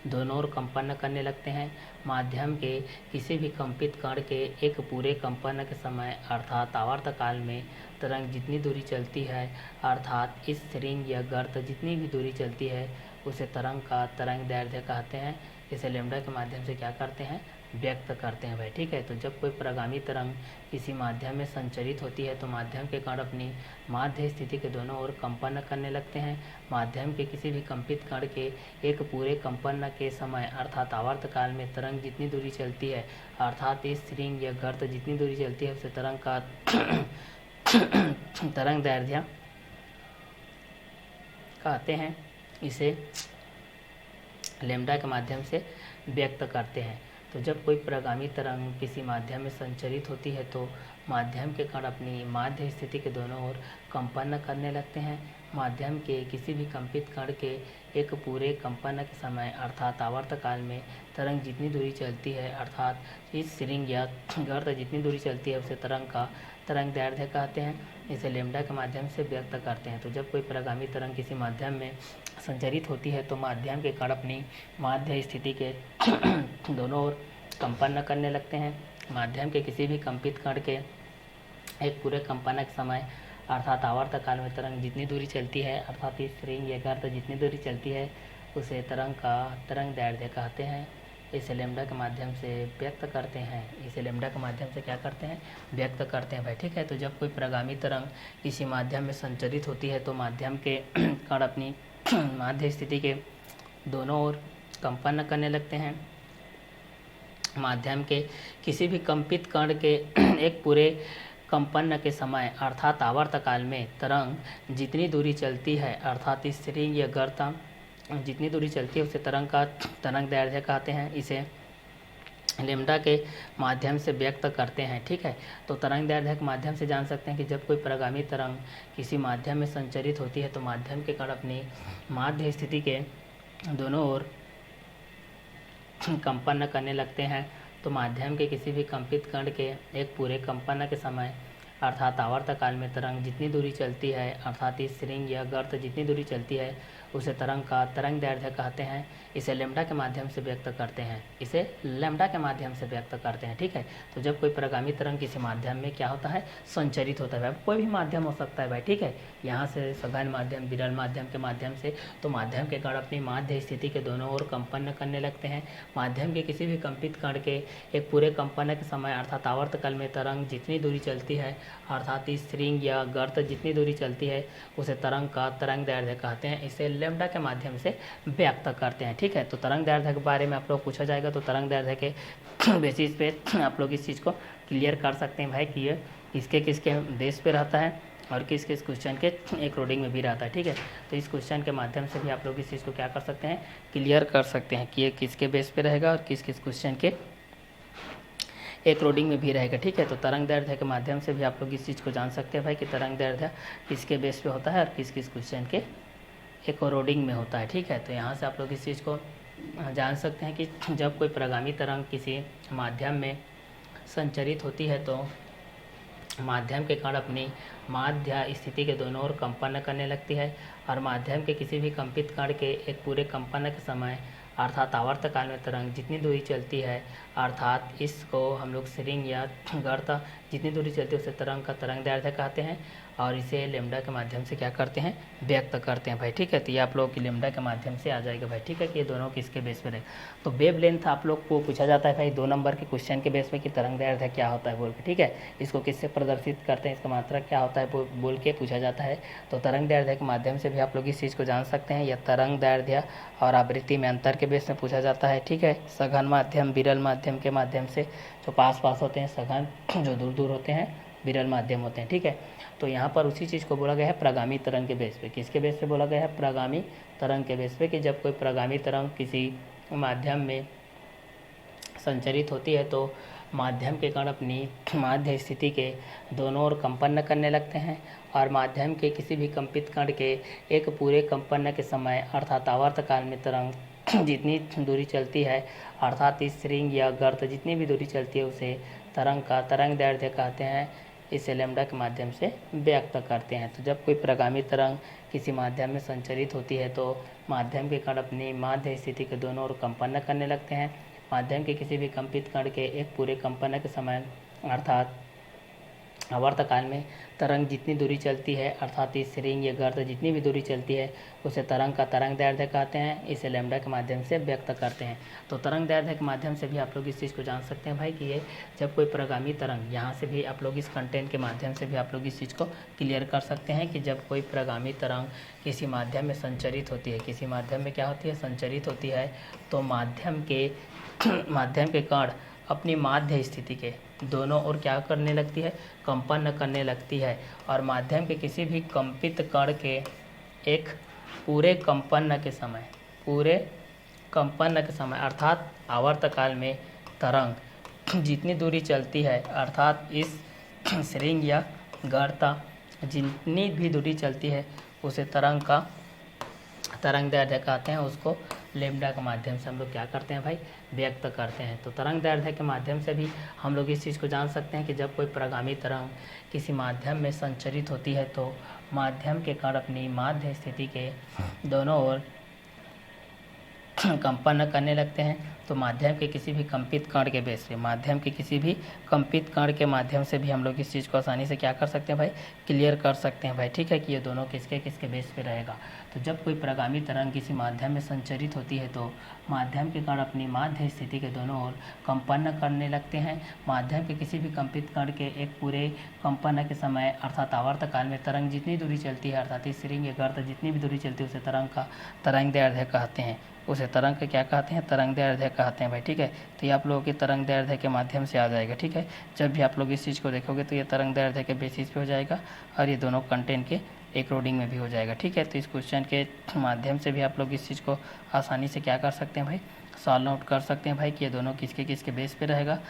दोनों ओर कंपन करने लगते हैं। माध्यम के किसी भी कंपित कण के एक पूरे कंपन के समय अर्थात आवर्त काल में तरंग जितनी दूरी चलती है, अर्थात इस रिंग या गर्त जितनी भी दूरी चलती है, उसे तरंग दैर्ध्य कहते हैं। इसे लैम्डा के माध्यम से क्या करते हैं? व्यक्त करते हैं भाई। ठीक है, तो जब कोई प्रगामी तरंग किसी माध्यम में संचरित होती है तो माध्यम के कण अपनी माध्य स्थिति के दोनों ओर कंपन करने लगते हैं। माध्यम के किसी भी कंपित कण के एक पूरे कंपन के समय अर्थात आवर्त काल में तरंग जितनी दूरी चलती है, अर्थात इस रिंग या गर्त जितनी दूरी चलती है, उसे तरंग दैर्ध्य कहते हैं। इसे लैम्डा के माध्यम से व्यक्त करते हैं। तो जब कोई प्रगामी तरंग किसी माध्यम में संचरित होती है तो माध्यम के कण अपनी माध्य स्थिति के दोनों ओर कंपन करने लगते हैं। माध्यम के किसी भी कंपित कण के एक पूरे कंपन के समय अर्थात आवर्त काल में तरंग जितनी दूरी चलती है अर्थात इस श्रृंग या गर्त जितनी दूरी चलती है उसे तरंग का तरंग दैर्ध्य कहते हैं। इसे लैम्डा के माध्यम से व्यक्त करते हैं। तो जब कोई प्रगामी तरंग किसी माध्यम में संचरित होती है तो माध्यम के कण अपनी माध्य स्थिति के दोनों ओर कंपन करने लगते हैं। माध्यम के किसी भी कंपित कण के एक पूरे कंपन के समय अर्थात आवर्त काल में तरंग जितनी दूरी चलती है अर्थात इस श्रृंग या गर्त जितनी दूरी चलती है उसे तरंग का तरंग दैर्ध्य कहते हैं। इसे लैम्डा के माध्यम से व्यक्त करते हैं। इसे लैम्डा के माध्यम से क्या करते हैं, व्यक्त करते हैं भाई, ठीक है। तो जब कोई प्रगामी तरंग किसी माध्यम में संचरित होती है तो माध्यम के कण अपनी माध्य स्थिति के दोनों ओर कंपन करने लगते हैं। माध्यम के किसी भी कंपित कण के एक पूरे कंपन के समय अर्थात आवर्त काल में तरंग जितनी दूरी चलती है अर्थात इस श्रृंग या गर्त जितनी दूरी चलती है उसे तरंग का तरंग दैर्ध्य कहते हैं। इसे लैम्डा के माध्यम से व्यक्त करते हैं, ठीक है। तो तरंग दैर्ध्य के माध्यम से जान सकते हैं कि जब कोई प्रगामी तरंग किसी माध्यम में संचरित होती है तो माध्यम के कण अपनी माध्य स्थिति के दोनों ओर कंपन करने लगते हैं। तो माध्यम के किसी भी कंपित कण के एक पूरे कंपन के समय अर्थात आवर्त काल में तरंग जितनी दूरी चलती है अर्थात इस श्रृंग या गर्त जितनी दूरी चलती है उसे तरंग का तरंग दैर्ध्य कहते हैं। इसे लैम्डा के माध्यम से व्यक्त करते हैं। इसे लैम्डा के माध्यम से व्यक्त करते हैं, ठीक है। तो जब कोई प्रगामी तरंग किसी माध्यम में क्या होता है, संचरित होता है, कोई भी माध्यम हो सकता है भाई, ठीक है। यहाँ से सघन माध्यम, विरल माध्यम के माध्यम से, तो माध्यम के कण अपनी माध्य स्थिति के दोनों ओर कंपन करने लगते हैं। माध्यम के किसी भी कंपित कण के एक पूरे कंपन के समय अर्थात आवर्त काल में तरंग जितनी दूरी चलती है अर्थात इस श्रृंग या गर्त जितनी दूरी चलती है उसे तरंग का तरंग दैर्ध्य कहते हैं। इसे लैम्डा के माध्यम से व्यक्त करते हैं, ठीक है। तो तरंग दैर्ध्य के बारे में आप लोग पूछा जाएगा तो तरंग दैर्ध्य के बेसिस पे आप लोग इस चीज़ को क्लियर कर सकते हैं भाई कि ये किसके किसके बेस पे रहता है और किस किस क्वेश्चन के एक रोडिंग में भी रहता है, ठीक है। तो इस क्वेश्चन के माध्यम से भी आप लोग इस चीज़ को क्या कर सकते हैं, क्लियर कर सकते हैं कि ये किसके बेस पे रहेगा और किस किस क्वेश्चन के एक रोडिंग में भी रहेगा, ठीक है। तो तरंग दैर्ध्य के माध्यम से भी आप लोग इस चीज़ को जान सकते हैं भाई कि तरंग दैर्ध्य किसके बेस पे होता है और किस किस क्वेश्चन के एक रोडिंग में होता है, ठीक है। तो यहाँ से आप लोग इस चीज़ को जान सकते हैं कि जब कोई प्रगामी तरंग किसी माध्यम में संचरित होती है तो माध्यम के कण अपनी माध्य स्थिति के दोनों ओर कंपन करने लगती है और माध्यम के किसी भी कंपित कण के एक पूरे कंपन के समय अर्थात आवर्त काल में तरंग जितनी दूरी चलती है अर्थात इसको हम लोग श्रृंग या गर्त जितनी दूरी चलती है उसे तरंग का तरंग दैर्ध्य कहते हैं और इसे लैम्डा के माध्यम से क्या करते हैं, व्यक्त करते हैं भाई, ठीक है। तो ये आप लोग की लैम्डा के माध्यम से आ जाएगा भाई, ठीक है, कि ये दोनों किसके बेस पे रहेगा। तो वेव लेंथ आप लोग को पूछा जाता है भाई 2 नंबर के क्वेश्चन के बेस पे कि तरंग दैर्ध्य क्या होता है बोल के, ठीक है। इसको किससे प्रदर्शित करते हैं, इसका मात्रा क्या होता है बोल के पूछा जाता है। तो तरंग दैर्ध्य के माध्यम से भी आप लोग इस चीज़ को जान सकते हैं। यह तरंग दैर्ध्य और आवृत्ति में अंतर के बेस में पूछा जाता है, ठीक है। सघन माध्यम, विरल माध्यम के माध्यम से जो पास होते हैं, सघन जो दूर दूर होते हैं, विरल माध्यम होते हैं, ठीक है। तो यहाँ पर उसी चीज़ को बोला गया है प्रगामी तरंग के बेस पे। किसके बेस पे बोला गया है, प्रगामी तरंग के बेस पे, कि जब कोई प्रगामी तरंग किसी माध्यम में संचरित होती है तो माध्यम के कण अपनी माध्य स्थिति के दोनों ओर कंपन करने लगते हैं और माध्यम के किसी भी कंपित कण के एक पूरे कंपन के समय अर्थात आवर्त काल में तरंग जितनी दूरी चलती है अर्थात इस श्रृंग या गर्त जितनी भी दूरी चलती है उसे तरंग का तरंग दैर्ध्य कहते हैं। इसे लैम्डा के माध्यम से व्यक्त करते हैं। तो जब कोई प्रगामी तरंग किसी माध्यम में संचरित होती है तो माध्यम के कण अपनी माध्य स्थिति के दोनों ओर कंपन करने लगते हैं। माध्यम के किसी भी कंपित कण के एक पूरे कंपन के समय अर्थात आवर्त काल में तरंग जितनी दूरी चलती है अर्थात इस श्रृंग या गर्त जितनी भी दूरी चलती है उसे तरंग का तरंग दैर्ध्य कहते हैं। इसे लैम्डा के माध्यम से व्यक्त करते हैं। तो तरंग दैर्ध्य के माध्यम से भी आप लोग इस चीज़ को जान सकते हैं भाई कि ये जब कोई प्रगामी तरंग, यहाँ से भी आप लोग इस कंटेंट के माध्यम से भी आप लोग इस चीज़ को क्लियर कर सकते हैं कि जब कोई प्रगामी तरंग किसी माध्यम में संचरित होती है, किसी माध्यम में क्या होती है, संचरित होती है, तो माध्यम के कण अपनी माध्य स्थिति के दोनों ओर क्या करने लगती है, कंपन करने लगती है और माध्यम के किसी भी कंपित कण के एक पूरे कंपन के समय अर्थात आवर्त काल में तरंग जितनी दूरी चलती है अर्थात इस श्रृंग या गर्त जितनी भी दूरी चलती है उसे तरंग दैर्ध्य कहते हैं। उसको लैम्डा के माध्यम से हम लोग क्या करते हैं भाई, व्यक्त करते हैं। तो तरंग दैर्ध्य के माध्यम से भी हम लोग इस चीज़ को जान सकते हैं कि जब कोई प्रगामी तरंग किसी माध्यम में संचरित होती है तो माध्यम के कण अपनी माध्य स्थिति के दोनों ओर कंपन करने लगते हैं। तो माध्यम के किसी भी कंपित कण के बेस पे, माध्यम के किसी भी कंपित कण के माध्यम से भी हम लोग इस चीज़ को आसानी से क्या कर सकते हैं भाई, क्लियर कर सकते हैं भाई। ठीक है कि ये दोनों किसके किसके बेस पे रहेगा। तो जब कोई प्रगामी तरंग किसी माध्यम में संचरित होती है तो माध्यम के कण अपनी माध्य स्थिति के दोनों ओर कंपन करने लगते हैं। माध्यम के किसी भी कंपित कण के एक पूरे कंपन के समय अर्थात आवर्त काल में तरंग जितनी दूरी चलती है अर्थात इस श्रृंग या गर्त जितनी भी दूरी चलती है उसे तरंग दैर्ध्य कहते हैं। उसे तरंग का क्या कहते हैं, तरंग दैर्ध्य कहते हैं भाई। ठीक है, तो ये आप लोगों की तरंग दैर्ध्य के माध्यम से आ जाएगा। ठीक है, जब भी आप लोग इस चीज़ को देखोगे तो ये तरंग दैर्ध्य के बेसिस पे हो जाएगा और ये दोनों कंटेंट के एक रोडिंग में भी हो जाएगा। ठीक है, तो इस क्वेश्चन के माध्यम से भी आप लोग इस चीज़ को आसानी से क्या कर सकते हैं भाई, सॉल्व आउट कर सकते हैं भाई कि ये दोनों किसके किसके बेस पे रहेगा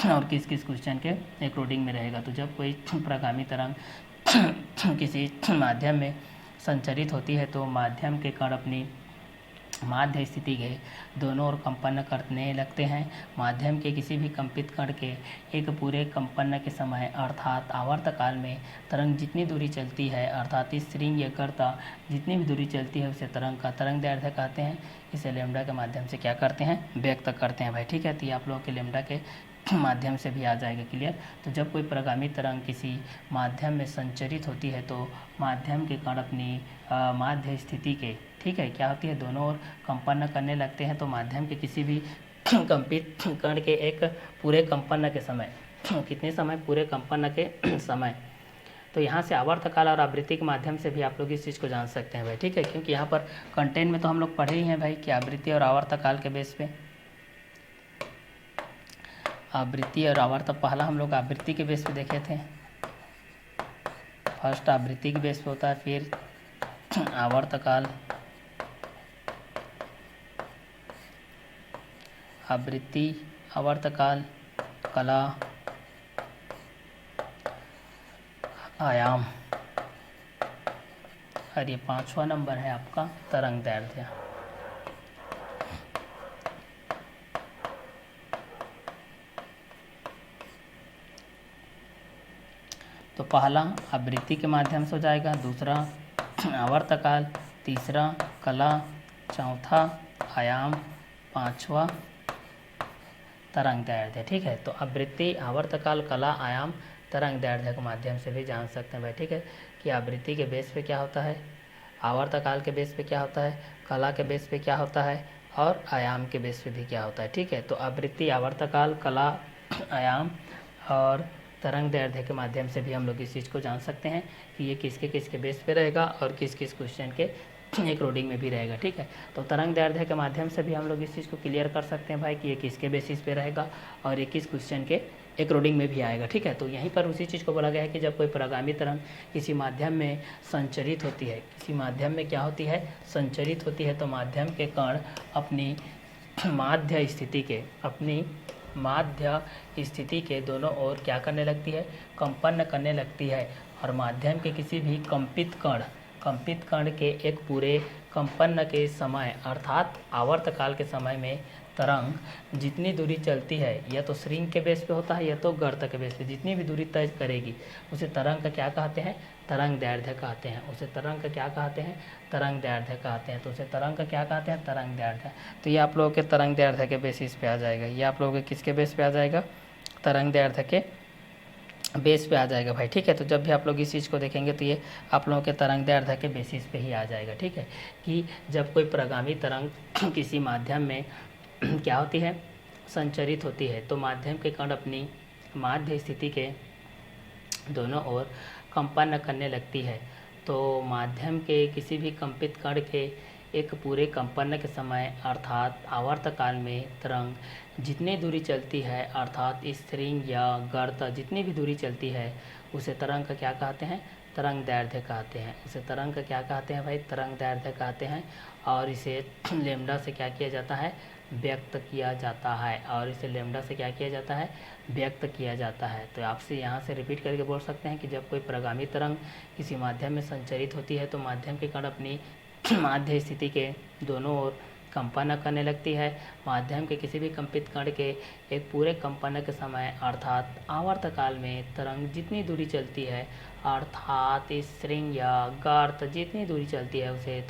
और किस किस क्वेश्चन के एक रोडिंग में रहेगा। तो जब कोई प्रगामी तरंग किसी माध्यम में संचरित होती है तो माध्यम के कण अपनी माध्य स्थिति के दोनों ओर कंपन करने लगते हैं। माध्यम के किसी भी कंपित कण के एक पूरे कंपन के समय अर्थात आवर्त काल में तरंग जितनी दूरी चलती है अर्थात इस श्रृंग या गर्त जितनी भी दूरी चलती है उसे तरंग दैर्ध्य कहते हैं। इसे लैम्डा के माध्यम से क्या करते हैं, व्यक्त करते हैं भाई। ठीक है, तो ये आप लोगों के लैम्डा के माध्यम से भी आ जाएगा क्लियर। तो जब कोई प्रगामी तरंग किसी माध्यम में संचरित होती है तो माध्यम के कण अपनी माध्य स्थिति के, ठीक है, क्या होती है, दोनों ओर कंपन करने लगते हैं। तो माध्यम के किसी भी कंपित कण के एक पूरे कंपन के समय, कितने समय, पूरे कंपन के समय। तो यहाँ से आवर्त काल और आवृत्ति के माध्यम से भी आप लोग इस चीज़ को जान सकते हैं भाई। ठीक है, क्योंकि यहाँ पर कंटेंट में तो हम लोग पढ़े ही हैं भाई कि आवृत्ति और आवर्त काल के बेस पे, आवृत्ति और आवर्त, पहला हम लोग आवृत्ति के बेस पे देखे थे। फर्स्ट आवृत्ति के बेस पे होता है, फिर आवर्त काल, आवृत्ति, आवर्त काल, कला, आयाम और ये पांचवा नंबर है आपका तरंग दैर्ध्य। तो पहला आवृत्ति के माध्यम से हो जाएगा, दूसरा आवर्त काल, तीसरा कला, चौथा आयाम, पांचवा तरंग दैर्ध्य। ठीक है, तो आवृत्ति, आवर्त काल, कला, आयाम, तरंग दैर्ध्य के माध्यम से भी जान सकते हैं भाई। ठीक है, कि आवृत्ति के बेस पे क्या होता है, आवर्त काल के बेस पे क्या होता है, कला के बेस पे क्या होता है और आयाम के बेस पे भी क्या होता है। ठीक है, तो आवृत्ति, आवर्त काल, कला, आयाम और तरंग दैर्ध्य के माध्यम से भी हम लोग इस चीज़ को जान सकते हैं कि ये किसके किसके बेस पे रहेगा और किस किस क्वेश्चन के एक रोडिंग में भी रहेगा। ठीक है, तो तरंग दैर्ध्य के माध्यम से भी हम लोग इस चीज़ को क्लियर कर सकते हैं भाई कि ये किसके बेसिस पे रहेगा और ये किस क्वेश्चन के एक रोडिंग में भी आएगा। ठीक है, तो यहीं पर उसी चीज़ को बोला गया है कि जब कोई प्रगामी तरंग किसी माध्यम में संचरित होती है, किसी माध्यम में क्या होती है, संचरित होती है, तो माध्यम के कण अपनी माध्य स्थिति के, अपनी माध्य स्थिति के दोनों ओर क्या करने लगती है, कंपन करने लगती है। और माध्यम के किसी भी कंपित कण के एक पूरे कंपन के समय अर्थात आवर्त काल के समय में तरंग जितनी दूरी चलती है, या तो श्रृंग के बेस पे होता है या तो गर्त के बेस पे, जितनी भी दूरी तय करेगी उसे तरंग का क्या कहते हैं, तरंग दैर्ध्य कहते हैं। उसे तरंग का क्या कहते हैं, तरंग दैर्ध्य कहते हैं। तो उसे तरंग का क्या कहते हैं, तरंग दैर्ध्य। तो ये आप लोगों के तरंग दैर्ध्य के बेसिस पे आ जाएगा। ये आप लोगों के किसके बेस पे आ जाएगा, तरंग दैर्ध्य के बेस पे आ जाएगा भाई। ठीक है, तो जब भी आप लोग इस चीज़ को देखेंगे तो ये आप लोगों के तरंग दैर्ध्य के बेसिस पे ही आ जाएगा। ठीक है, कि जब कोई प्रगामी तरंग किसी माध्यम में क्या होती है, संचरित होती है, तो माध्यम के कण अपनी माध्य स्थिति के दोनों ओर कंपन करने लगती है। तो माध्यम के किसी भी कंपित कण के एक पूरे कंपन के समय अर्थात आवर्त काल में तरंग जितनी दूरी चलती है अर्थात स्ट्रिंग या गर्त जितनी भी दूरी चलती है उसे तरंग का क्या कहते हैं, तरंग दैर्ध्य कहते हैं। उसे तरंग का क्या कहते हैं भाई, तरंग दैर्ध्य कहते हैं। और इसे लेमडा से क्या किया जाता है, व्यक्त किया जाता है, और इसे लैम्डा से क्या किया जाता है, व्यक्त किया जाता है। तो आपसे यहाँ से रिपीट करके बोल सकते हैं कि जब कोई प्रगामी तरंग किसी माध्यम में संचरित होती है तो माध्यम के कण अपनी माध्य स्थिति के दोनों ओर कंपन करने लगती है। माध्यम के किसी भी कंपित कण के एक पूरे कंपन के समय अर्थात आवर्तकाल में तरंग जितनी दूरी चलती है, अर्थात इस श्रृंग या गर्त जितनी दूरी चलती है उसे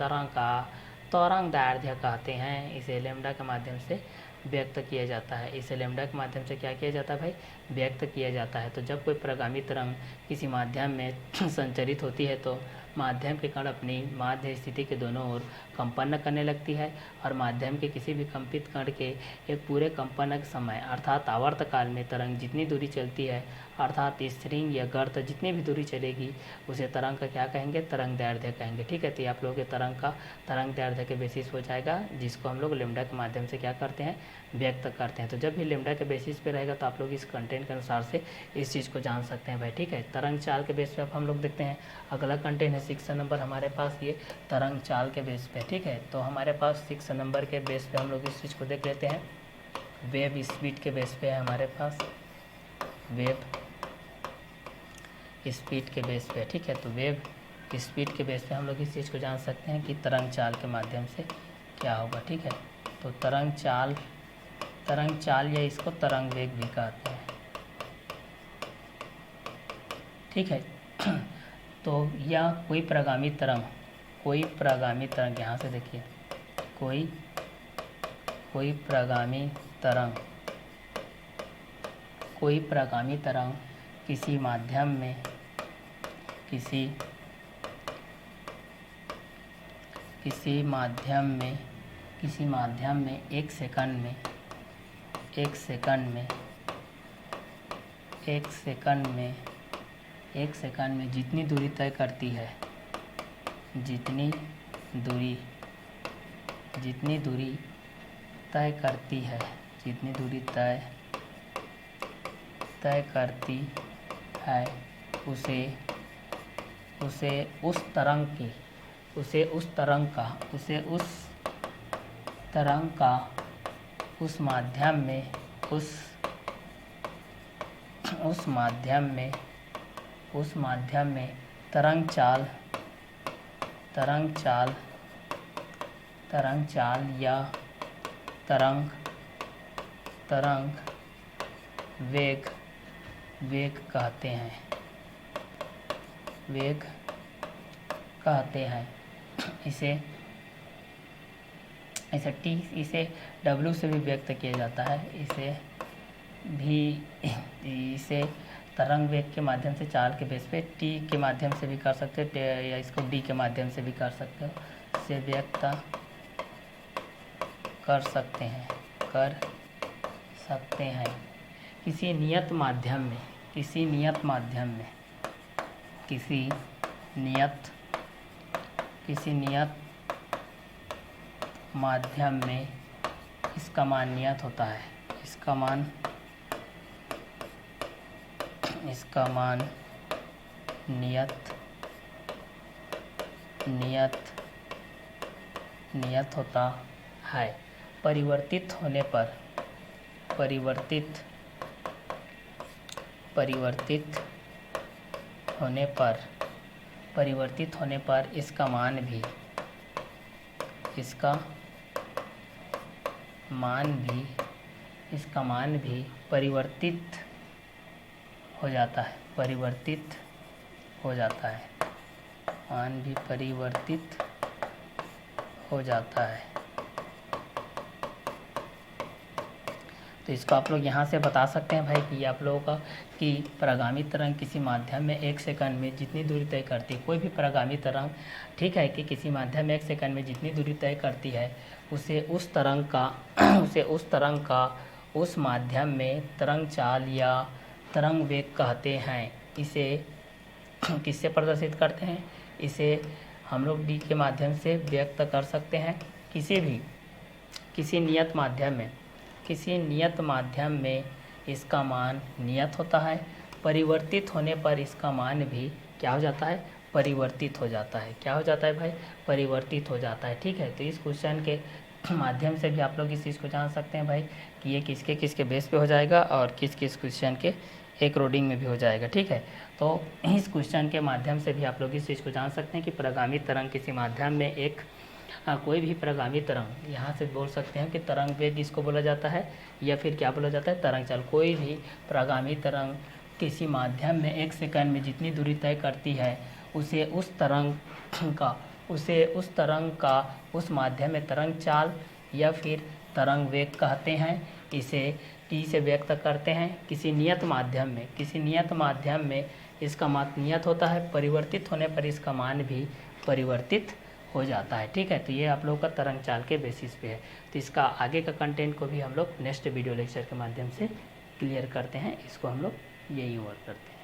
तरंग दैर्ध्य कहते हैं। इसे लैम्डा के माध्यम से व्यक्त किया जाता है। इसे लैम्डा के माध्यम से क्या किया जाता है भाई, व्यक्त किया जाता है। तो जब कोई प्रगामी तरंग किसी माध्यम में संचरित होती है तो माध्यम के कण अपनी माध्य स्थिति के दोनों ओर कंपन करने लगती है, और माध्यम के किसी भी कंपित कण के एक पूरे कंपन के समय अर्थात आवर्तकाल में तरंग जितनी दूरी चलती है, अर्थात स्ट्रिंग या गर्त जितनी भी दूरी चलेगी उसे तरंग का क्या कहेंगे, तरंग दैर्ध्य कहेंगे। ठीक है, तो आप लोगों के तरंग का तरंग दैर्ध्य के बेसिस हो जाएगा, जिसको हम लोग लैम्डा के माध्यम से क्या करते हैं, व्यक्त करते हैं। तो जब भी लैम्डा के बेसिस पे रहेगा तो आप लोग इस कंटेंट के अनुसार से इस चीज़ को जान सकते हैं भाई। ठीक है, तरंग चाल के बेस पे अब हम लोग देखते हैं अगला कंटेंट है 6 नंबर हमारे पास ये तरंग चाल के बेस पे। ठीक है, तो हमारे पास 6 नंबर के बेस पे हम लोग इस चीज़ को देख लेते हैं। वेव स्पीड के बेस पे है हमारे पास, वेव स्पीड के बेस पे। ठीक है, तो वेव स्पीड के बेस पे हम लोग इस चीज़ को जान सकते हैं कि तरंग चाल के माध्यम से क्या होगा। ठीक है, तो तरंग चाल या इसको तरंग वेग भी कहते हैं। ठीक है, तो या कोई प्रगामी तरंग यहाँ से देखिए, कोई प्रगामी तरंग किसी माध्यम में एक सेकंड में जितनी दूरी तय करती है, जितनी दूरी तय करती है उसे उस तरंग का उस माध्यम में तरंग चाल या तरंग वेग कहते हैं। इसे W से भी व्यक्त किया जाता है। इसे तरंग वेग के माध्यम से चाल के बेस पे T के माध्यम से भी कर सकते हो, या इसको D के माध्यम से भी कर सकते हो, इसे व्यक्त कर सकते हैं। किसी नियत माध्यम में इसका मान नियत होता है। इसका मान नियत होता है। परिवर्तित होने पर इसका मान भी परिवर्तित हो जाता है। मान भी परिवर्तित हो जाता है। तो इसको आप लोग यहाँ से बता सकते हैं भाई कि आप लोगों का कि प्रगामी तरंग किसी माध्यम में 1 सेकंड में जितनी दूरी तय करती है, कोई भी प्रगामी तरंग, ठीक है, कि किसी माध्यम में 1 सेकंड में जितनी दूरी तय करती है उसे उस तरंग का उस माध्यम में तरंग चाल या तरंग वेग कहते हैं। इसे किससे प्रदर्शित करते हैं? इसे हम लोग D के माध्यम से व्यक्त कर सकते हैं। किसी नियत माध्यम में इसका मान नियत होता है। परिवर्तित होने पर इसका मान भी क्या हो जाता है? परिवर्तित हो जाता है। क्या हो जाता है भाई? परिवर्तित हो जाता है। ठीक है, तो इस क्वेश्चन के माध्यम से भी आप लोग इस चीज़ को जान सकते हैं भाई कि ये किसके किसके बेस पे हो जाएगा और किस किस क्वेश्चन के एक रोडिंग में भी हो जाएगा। ठीक है, तो इस क्वेश्चन के माध्यम से भी आप लोग इस चीज़ को जान सकते हैं कि प्रगामी तरंग किसी माध्यम में एक कोई भी प्रगामी तरंग, यहाँ से बोल सकते हैं कि तरंग वेग इसको बोला जाता है या फिर क्या बोला जाता है, तरंग चाल। कोई भी प्रगामी तरंग किसी माध्यम में 1 सेकंड में जितनी दूरी तय करती है उसे उस तरंग का उस माध्यम में तरंग चाल या फिर तरंग वेग कहते हैं। इसे टी से व्यक्त करते हैं। किसी नियत माध्यम में इसका मान नियत होता है, परिवर्तित होने पर इसका मान भी परिवर्तित हो जाता है। ठीक है, तो ये आप लोगों का तरंग चाल के बेसिस पे है। तो इसका आगे का कंटेंट को भी हम लोग नेक्स्ट वीडियो लेक्चर के माध्यम से क्लियर करते हैं। इसको हम लोग यही वर्क करते हैं।